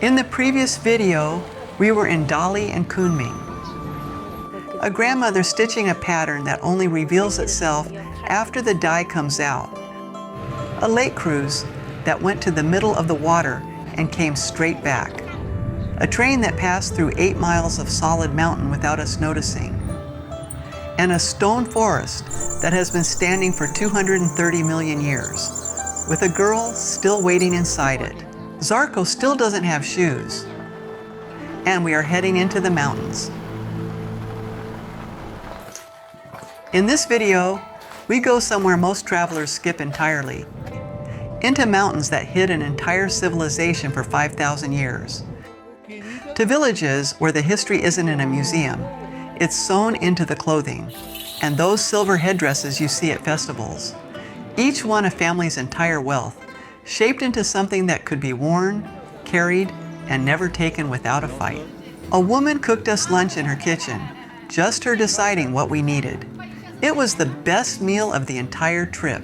In the previous video, we were in Dali and Kunming. A grandmother stitching a pattern that only reveals itself after the dye comes out. A lake cruise that went to the middle of the water and came straight back. A train that passed through 8 miles of solid mountain without us noticing. And a stone forest that has been standing for 230 million years, with a girl still waiting inside it. Zarko still doesn't have shoes. And we are heading into the mountains. In this video, we go somewhere most travelers skip entirely, into mountains that hid an entire civilization for 5,000 years. To villages where the history isn't in a museum, it's sewn into the clothing, and those silver headdresses you see at festivals, each one a family's entire wealth, shaped into something that could be worn, carried, and never taken without a fight. A woman cooked us lunch in her kitchen, just her deciding what we needed. It was the best meal of the entire trip.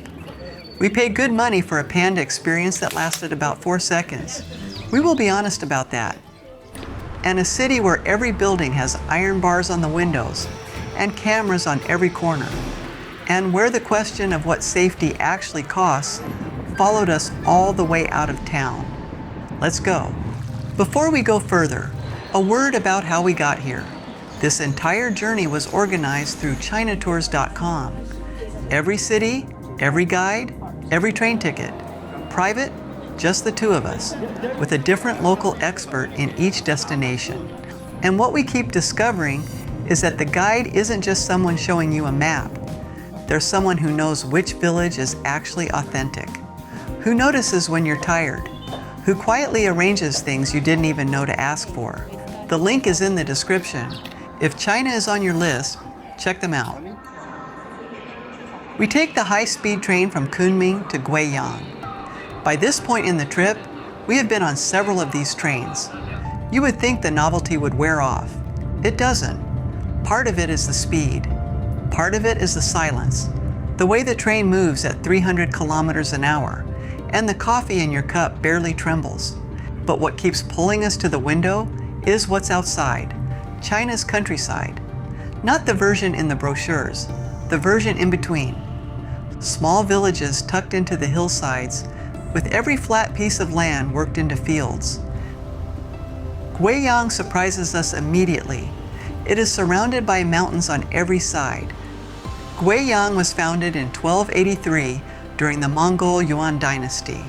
We paid good money for a panda experience that lasted about 4 seconds. We will be honest about that. And a city where every building has iron bars on the windows and cameras on every corner, and where the question of what safety actually costs followed us all the way out of town. Let's go. Before we go further, a word about how we got here. This entire journey was organized through Chinatours.com. Every city, every guide, every train ticket. Private, just the 2 of us, with a different local expert in each destination. And what we keep discovering is that the guide isn't just someone showing you a map. There's someone who knows which village is actually authentic, who notices when you're tired, who quietly arranges things you didn't even know to ask for. The link is in the description. If China is on your list, check them out. We take the high-speed train from Kunming to Guiyang. By this point in the trip, we have been on several of these trains. You would think the novelty would wear off. It doesn't. Part of it is the speed. Part of it is the silence. The way the train moves at 300 kilometers an hour, and the coffee in your cup barely trembles. But what keeps pulling us to the window is what's outside, China's countryside. Not the version in the brochures, the version in between. Small villages tucked into the hillsides, with every flat piece of land worked into fields. Guiyang surprises us immediately. It is surrounded by mountains on every side. Guiyang was founded in 1283 during the Mongol Yuan dynasty.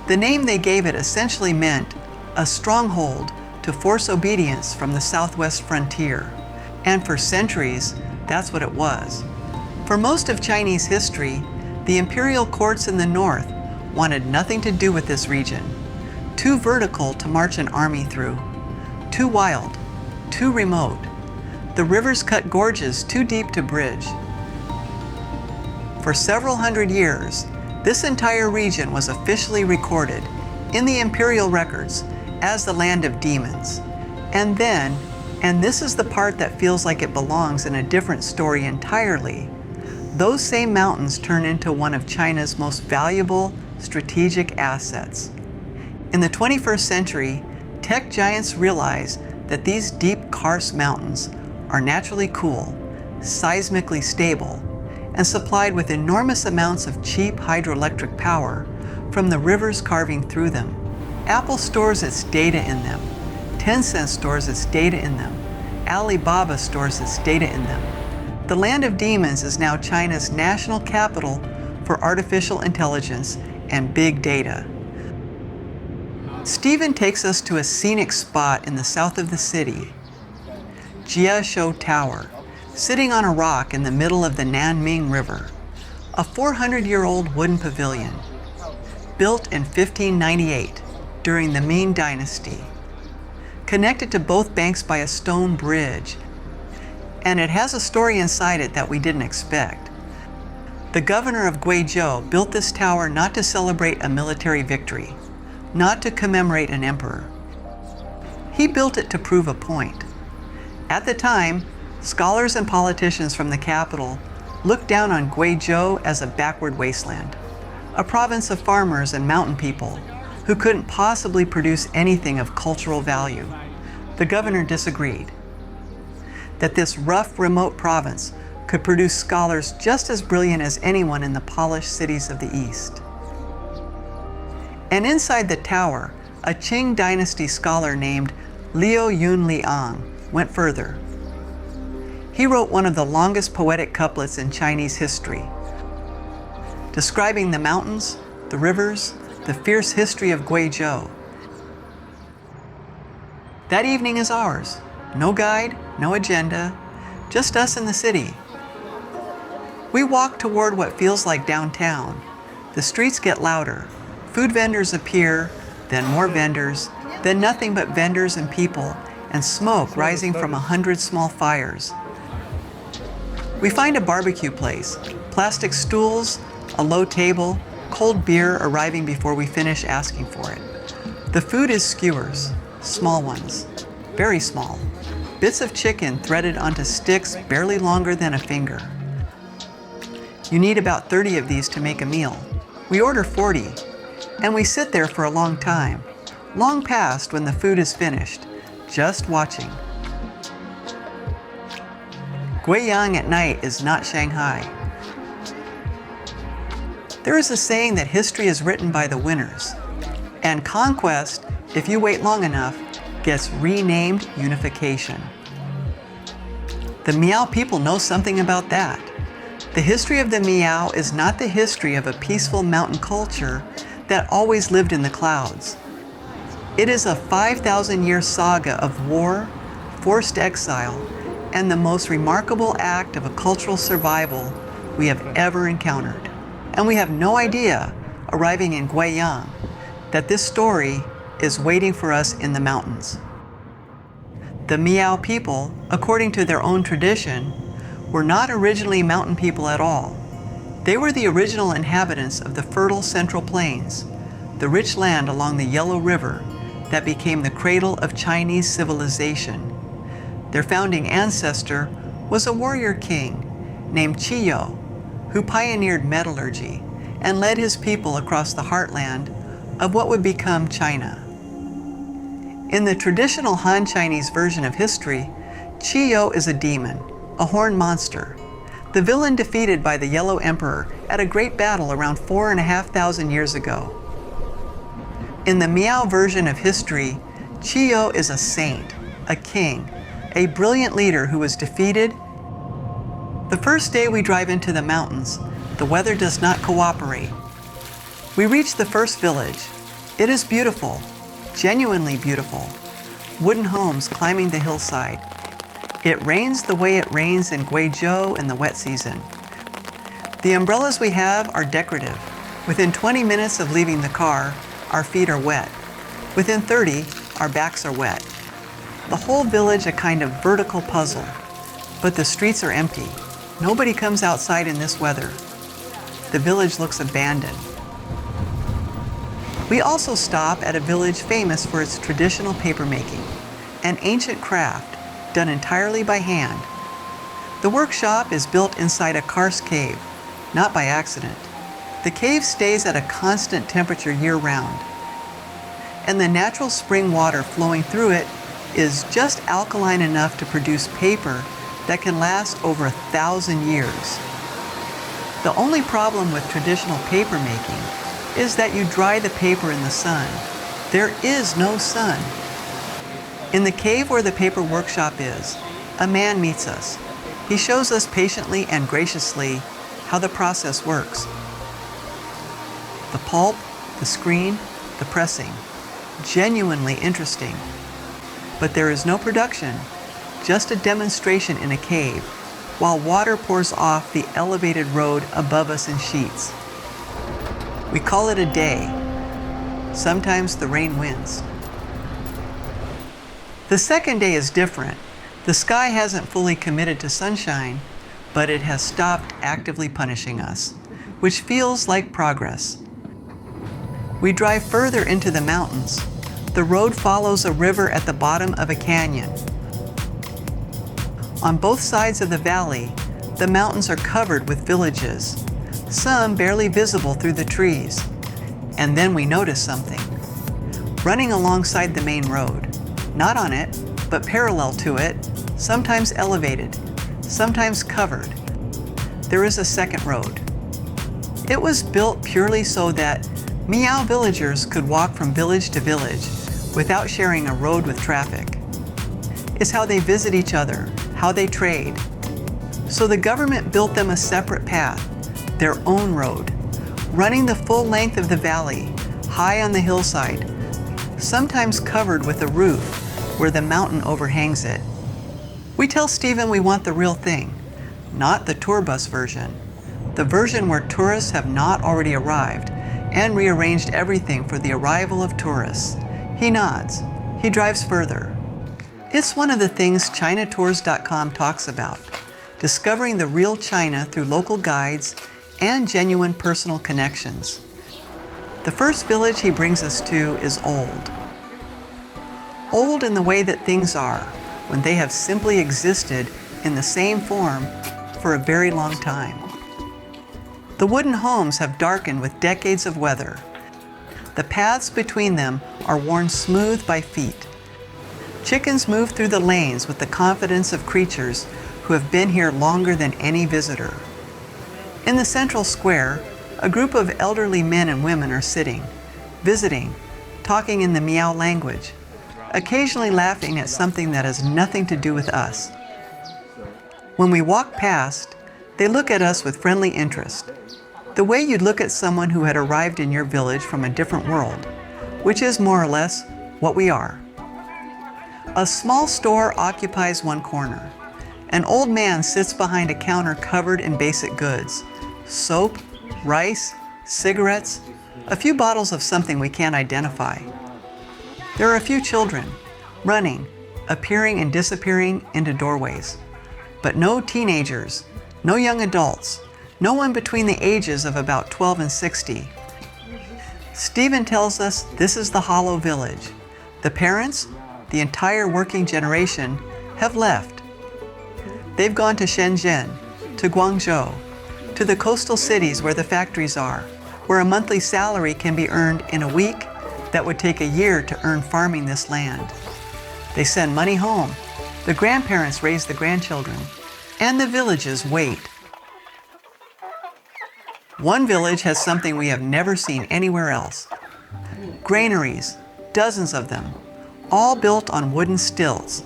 The name they gave it essentially meant a stronghold to force obedience from the southwest frontier. And for centuries, that's what it was. For most of Chinese history, the imperial courts in the north wanted nothing to do with this region. Too vertical to march an army through. Too wild. Too remote. The rivers cut gorges too deep to bridge. For several hundred years, this entire region was officially recorded in the imperial records as the land of demons. And then, and this is the part that feels like it belongs in a different story entirely, those same mountains turn into one of China's most valuable strategic assets. In the 21st century, tech giants realized that these deep karst mountains are naturally cool, seismically stable, and supplied with enormous amounts of cheap hydroelectric power from the rivers carving through them. Apple stores its data in them. Tencent stores its data in them. Alibaba stores its data in them. The land of demons is now China's national capital for artificial intelligence and big data. Stephen takes us to a scenic spot in the south of the city, Jiaxiou Tower, sitting on a rock in the middle of the Nanming River, a 400-year-old wooden pavilion, built in 1598 during the Ming Dynasty, connected to both banks by a stone bridge, and it has a story inside it that we didn't expect. The governor of Guizhou built this tower not to celebrate a military victory, not to commemorate an emperor. He built it to prove a point. At the time, scholars and politicians from the capital looked down on Guizhou as a backward wasteland, a province of farmers and mountain people, who couldn't possibly produce anything of cultural value. The governor disagreed. That this rough, remote province could produce scholars just as brilliant as anyone in the polished cities of the East. And inside the tower, a Qing dynasty scholar named Liu Yunliang went further. He wrote one of the longest poetic couplets in Chinese history, describing the mountains, the rivers, the fierce history of Guizhou. That evening is ours. No guide, no agenda, just us in the city. We walk toward what feels like downtown. The streets get louder. Food vendors appear, then more vendors, then nothing but vendors and people, and smoke rising from 100 small fires. We find a barbecue place, plastic stools, a low table, cold beer arriving before we finish asking for it. The food is skewers, small ones, very small. Bits of chicken threaded onto sticks barely longer than a finger. You need about 30 of these to make a meal. We order 40, and we sit there for a long time, long past when the food is finished, just watching. Guiyang at night is not Shanghai. There is a saying that history is written by the winners, and conquest, if you wait long enough, gets renamed unification. The Miao people know something about that. The history of the Miao is not the history of a peaceful mountain culture that always lived in the clouds. It is a 5,000-year saga of war, forced exile, and the most remarkable act of a cultural survival we have ever encountered. And we have no idea, arriving in Guiyang, that this story is waiting for us in the mountains. The Miao people, according to their own tradition, were not originally mountain people at all. They were the original inhabitants of the fertile Central Plains, the rich land along the Yellow River that became the cradle of Chinese civilization. Their founding ancestor was a warrior king named Qiyo, who pioneered metallurgy and led his people across the heartland of what would become China. In the traditional Han Chinese version of history, Qiyo is a demon, a horned monster, the villain defeated by the Yellow Emperor at a great battle around 4,500 years ago. In the Miao version of history, Qiyo is a saint, a king, a brilliant leader who was defeated. The first day we drive into the mountains, the weather does not cooperate. We reach the first village. It is beautiful, genuinely beautiful. Wooden homes climbing the hillside. It rains the way it rains in Guizhou in the wet season. The umbrellas we have are decorative. Within 20 minutes of leaving the car, our feet are wet. Within 30, our backs are wet. The whole village a kind of vertical puzzle, but the streets are empty. Nobody comes outside in this weather. The village looks abandoned. We also stop at a village famous for its traditional papermaking, an ancient craft done entirely by hand. The workshop is built inside a karst cave, not by accident. The cave stays at a constant temperature year-round, and the natural spring water flowing through it is just alkaline enough to produce paper that can last over 1,000 years. The only problem with traditional paper making is that you dry the paper in the sun. There is no sun. In the cave where the paper workshop is, a man meets us. He shows us patiently and graciously how the process works. The pulp, the screen, the pressing. Genuinely interesting. But there is no production, just a demonstration in a cave, while water pours off the elevated road above us in sheets. We call it a day. Sometimes the rain wins. The second day is different. The sky hasn't fully committed to sunshine, but it has stopped actively punishing us, which feels like progress. We drive further into the mountains. The road follows a river at the bottom of a canyon. On both sides of the valley, the mountains are covered with villages, some barely visible through the trees. And then we notice something. running alongside the main road. Not on it, but parallel to it, sometimes elevated, sometimes covered. There is a second road. It was built purely so that Miao villagers could walk from village to village without sharing a road with traffic. It's how they visit each other, how they trade. So the government built them a separate path, their own road, running the full length of the valley, high on the hillside, sometimes covered with a roof where the mountain overhangs it. We tell Stephen we want the real thing, not the tour bus version, the version where tourists have not already arrived and rearranged everything for the arrival of tourists. He nods. He drives further. It's one of the things ChinaTours.com talks about, discovering the real China through local guides and genuine personal connections. The first village he brings us to is old. Old in the way that things are, when they have simply existed in the same form for a very long time. The wooden homes have darkened with decades of weather. The paths between them are worn smooth by feet. Chickens move through the lanes with the confidence of creatures who have been here longer than any visitor. In the central square, a group of elderly men and women are sitting, visiting, talking in the Miao language, occasionally laughing at something that has nothing to do with us. When we walk past, they look at us with friendly interest, the way you'd look at someone who had arrived in your village from a different world, which is more or less what we are. A small store occupies one corner. An old man sits behind a counter covered in basic goods: soap, rice, cigarettes, a few bottles of something we can't identify. There are a few children, running, appearing and disappearing into doorways. But no teenagers, no young adults, no one between the ages of about 12 and 60. Stephen tells us this is the Hollow Village. The parents, the entire working generation, have left. They've gone to Shenzhen, to Guangzhou, to the coastal cities where the factories are, where a monthly salary can be earned in a week that would take a year to earn farming this land. They send money home. The grandparents raise the grandchildren, and the villages wait. One village has something we have never seen anywhere else. Granaries, dozens of them, all built on wooden stilts,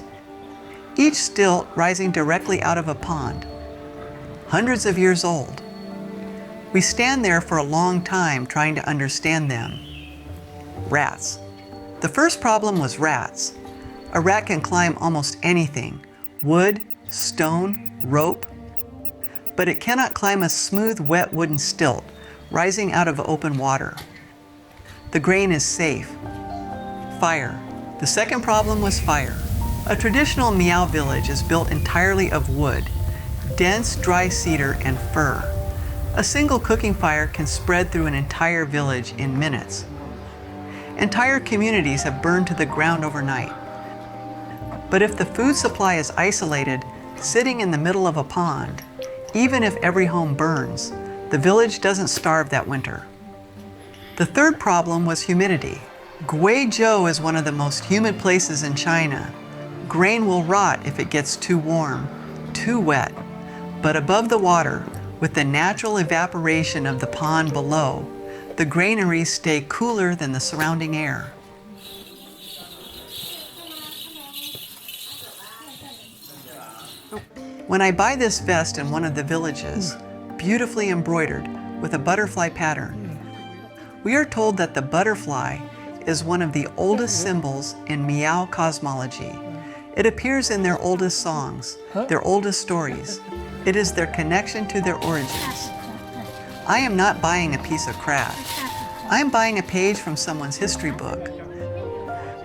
each stilt rising directly out of a pond, hundreds of years old. We stand there for a long time trying to understand them. Rats. The first problem was rats. A rat can climb almost anything, wood, stone, rope, but it cannot climb a smooth, wet wooden stilt rising out of open water. The grain is safe. Fire. The second problem was fire. A traditional Miao village is built entirely of wood, dense, dry cedar and fir. A single cooking fire can spread through an entire village in minutes. Entire communities have burned to the ground overnight. But if the food supply is isolated, sitting in the middle of a pond, even if every home burns, the village doesn't starve that winter. The third problem was humidity. Guizhou is one of the most humid places in China. Grain will rot if it gets too warm, too wet. But above the water, with the natural evaporation of the pond below, the granaries stay cooler than the surrounding air. When I buy this vest in one of the villages, beautifully embroidered with a butterfly pattern, we are told that the butterfly is one of the oldest symbols in Miao cosmology. It appears in their oldest songs, their oldest stories. It is their connection to their origins. I am not buying a piece of craft. I am buying a page from someone's history book.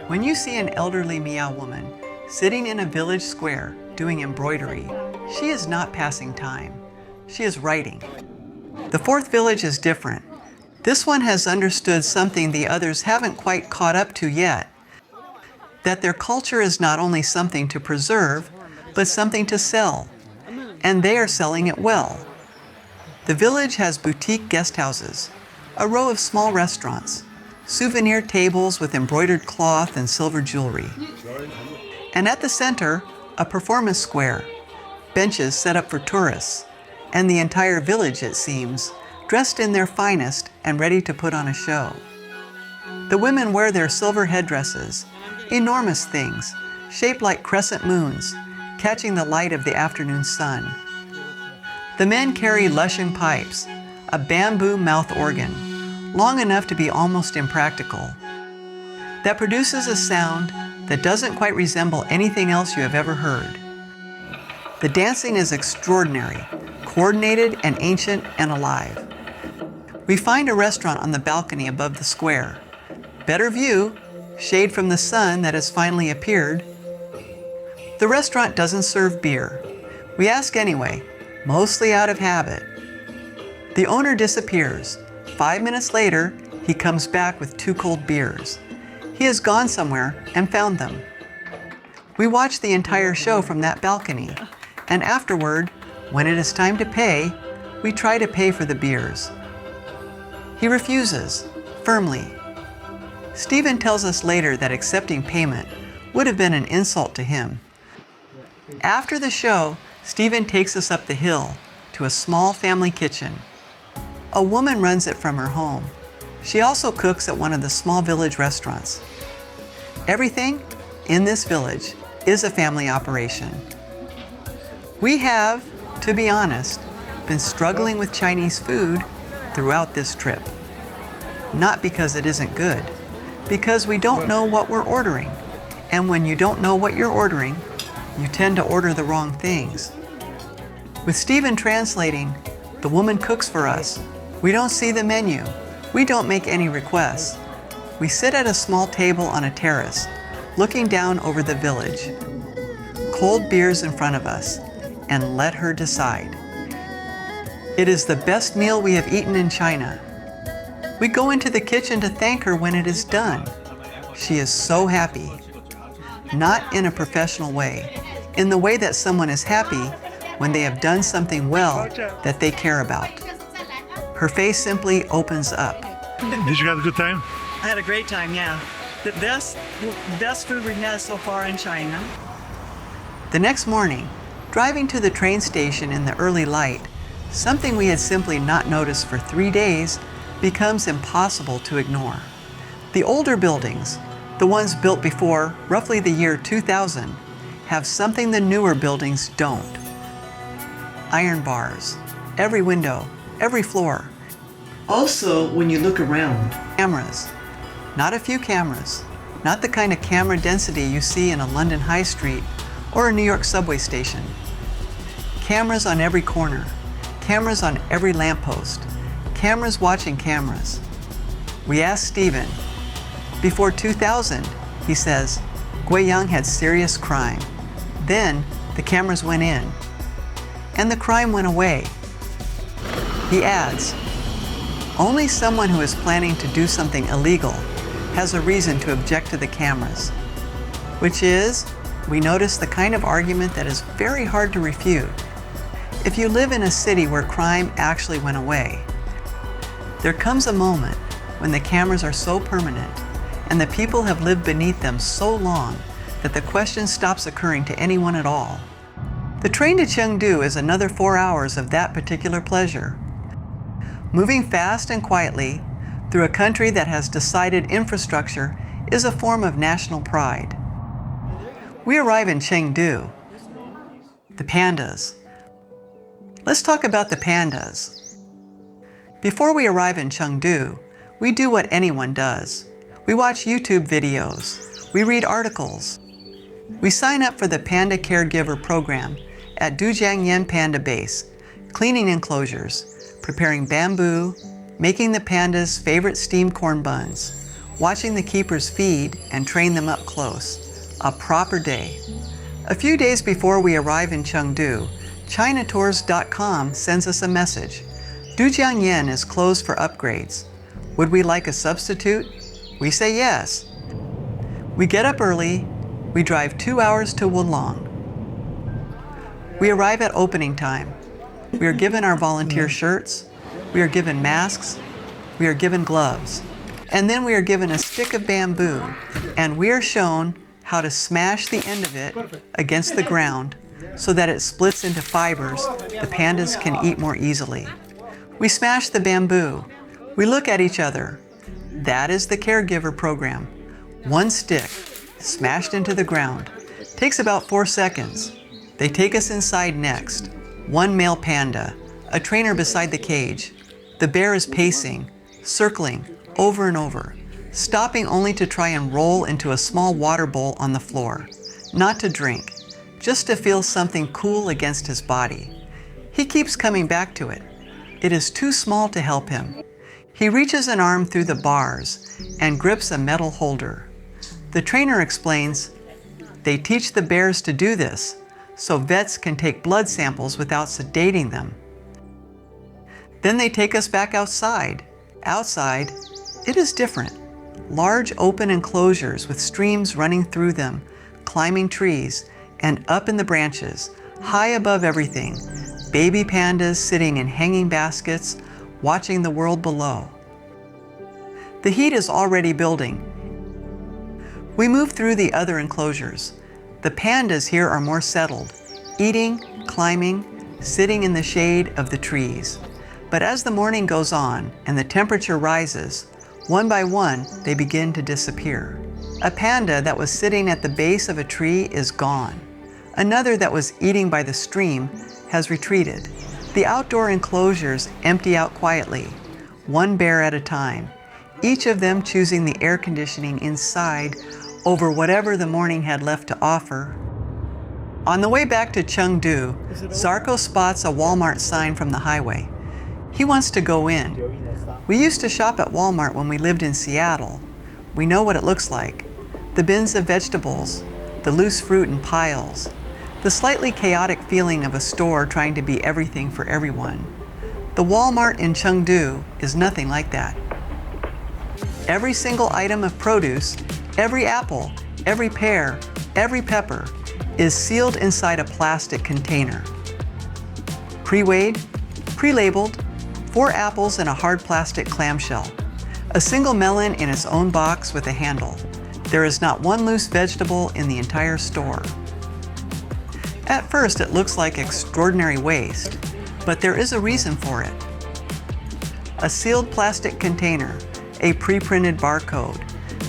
When you see an elderly Miao woman sitting in a village square doing embroidery, she is not passing time. She is writing. The fourth village is different. This one has understood something the others haven't quite caught up to yet, that their culture is not only something to preserve, but something to sell, and they are selling it well. The village has boutique guest houses, a row of small restaurants, souvenir tables with embroidered cloth and silver jewelry. And at the center, a performance square, benches set up for tourists, and the entire village, it seems, dressed in their finest and ready to put on a show. The women wear their silver headdresses, enormous things, shaped like crescent moons, catching the light of the afternoon sun. The men carry luscious pipes, a bamboo mouth organ, long enough to be almost impractical, that produces a sound that doesn't quite resemble anything else you have ever heard. The dancing is extraordinary, coordinated and ancient and alive. We find a restaurant on the balcony above the square. Better view, shade from the sun that has finally appeared. The restaurant doesn't serve beer. We ask anyway, mostly out of habit. The owner disappears. 5 minutes later, he comes back with 2 cold beers. He has gone somewhere and found them. We watch the entire show from that balcony, and afterward, when it is time to pay, we try to pay for the beers. He refuses, firmly. Stephen tells us later that accepting payment would have been an insult to him. After the show, Stephen takes us up the hill to a small family kitchen. A woman runs it from her home. She also cooks at one of the small village restaurants. Everything in this village is a family operation. We have, to be honest, been struggling with Chinese food throughout this trip. Not because it isn't good, because we don't know what we're ordering. And when you don't know what you're ordering, you tend to order the wrong things. With Stephen translating, the woman cooks for us. We don't see the menu. We don't make any requests. We sit at a small table on a terrace, looking down over the village. Cold beers in front of us, and let her decide. It is the best meal we have eaten in China. We go into the kitchen to thank her when it is done. She is so happy. Not in a professional way, in the way that someone is happy when they have done something well that they care about. Her face simply opens up. Did you have a good time? I had a great time, yeah. The best food we've had so far in China. The next morning, driving to the train station in the early light, something we had simply not noticed for 3 days becomes impossible to ignore. The older buildings, the ones built before roughly the year 2000, have something the newer buildings don't. Iron bars, every window, every floor. Also, when you look around, cameras. Not a few cameras, not the kind of camera density you see in a London high street or a New York subway station. Cameras on every corner, cameras on every lamppost, cameras watching cameras. We asked Stephen. Before 2000, he says, Guiyang had serious crime. Then the cameras went in, and the crime went away. He adds, only someone who is planning to do something illegal has a reason to object to the cameras, which is, we notice the kind of argument that is very hard to refute. If you live in a city where crime actually went away, there comes a moment when the cameras are so permanent and the people have lived beneath them so long that the question stops occurring to anyone at all. The train to Chengdu is another 4 hours of that particular pleasure. Moving fast and quietly through a country that has decided infrastructure is a form of national pride. We arrive in Chengdu. The pandas. Let's talk about the pandas. Before we arrive in Chengdu, we do what anyone does. We watch YouTube videos. We read articles. We sign up for the Panda Caregiver program at Dujiangyan Panda Base, cleaning enclosures, preparing bamboo, making the pandas' favorite steamed corn buns, watching the keepers feed and train them up close. A proper day. A few days before we arrive in Chengdu, ChinaTours.com sends us a message. Dujiangyan is closed for upgrades. Would we like a substitute? We say yes. We get up early. We drive 2 hours to Wulong. We arrive at opening time. We are given our volunteer shirts. We are given masks. We are given gloves. And then we are given a stick of bamboo, and we are shown how to smash the end of it against the ground so that it splits into fibers the pandas can eat more easily. We smash the bamboo. We look at each other. That is the caregiver program. One stick, smashed into the ground. Takes about 4 seconds. They take us inside next. One male panda, a trainer beside the cage. The bear is pacing, circling, over and over, stopping only to try and roll into a small water bowl on the floor. Not to drink, just to feel something cool against his body. He keeps coming back to it. It is too small to help him. He reaches an arm through the bars and grips a metal holder. The trainer explains, they teach the bears to do this so vets can take blood samples without sedating them. Then they take us back outside. Outside, it is different. Large open enclosures with streams running through them, climbing trees, and up in the branches, high above everything, baby pandas sitting in hanging baskets, watching the world below. The heat is already building. We move through the other enclosures. The pandas here are more settled, eating, climbing, sitting in the shade of the trees. But as the morning goes on and the temperature rises, one by one, they begin to disappear. A panda that was sitting at the base of a tree is gone. Another that was eating by the stream has retreated. The outdoor enclosures empty out quietly, one bear at a time, each of them choosing the air conditioning inside over whatever the morning had left to offer. On the way back to Chengdu, Zarko spots a Walmart sign from the highway. He wants to go in. We used to shop at Walmart when we lived in Seattle. We know what it looks like. The bins of vegetables, the loose fruit in piles, the slightly chaotic feeling of a store trying to be everything for everyone. The Walmart in Chengdu is nothing like that. Every single item of produce, every apple, every pear, every pepper is sealed inside a plastic container. Pre-weighed, pre-labeled, 4 apples in a hard plastic clamshell, a single melon in its own box with a handle. There is not one loose vegetable in the entire store. At first, it looks like extraordinary waste, but there is a reason for it. A sealed plastic container, a pre-printed barcode,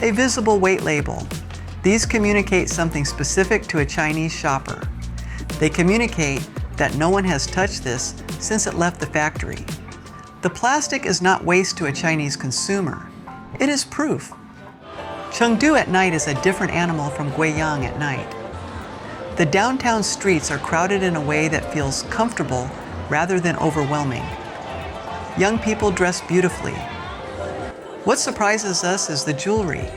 a visible weight label. These communicate something specific to a Chinese shopper. They communicate that no one has touched this since it left the factory. The plastic is not waste to a Chinese consumer. It is proof. Chengdu at night is a different animal from Guiyang at night. The downtown streets are crowded in a way that feels comfortable rather than overwhelming. Young people dress beautifully. What surprises us is the jewelry.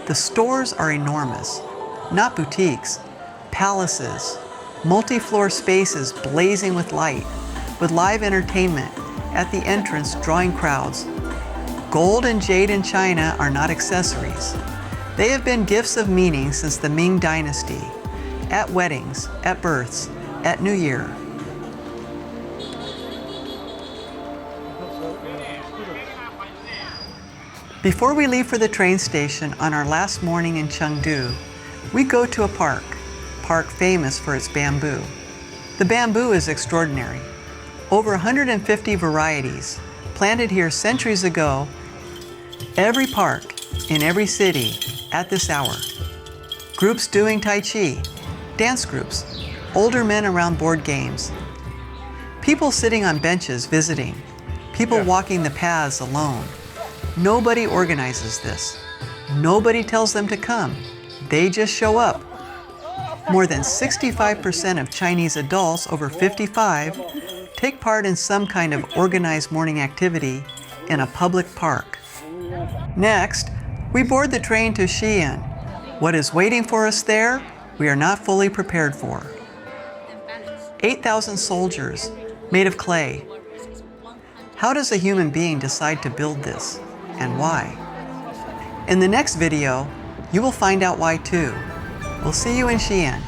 The stores are enormous, not boutiques, palaces, multi-floor spaces blazing with light, with live entertainment at the entrance drawing crowds. Gold and jade in China are not accessories. They have been gifts of meaning since the Ming Dynasty, at weddings, at births, at New Year. Before we leave for the train station on our last morning in Chengdu, we go to a park famous for its bamboo. The bamboo is extraordinary. Over 150 varieties, planted here centuries ago, every park, in every city, at this hour. Groups doing Tai Chi, dance groups, older men around board games, people sitting on benches visiting, people walking the paths alone. Nobody organizes this. Nobody tells them to come. They just show up. More than 65% of Chinese adults over 55 take part in some kind of organized morning activity in a public park. Next, we board the train to Xi'an. What is waiting for us there, we are not fully prepared for. 8,000 soldiers made of clay. How does a human being decide to build this, and why? In the next video, you will find out why too. We'll see you in Xi'an.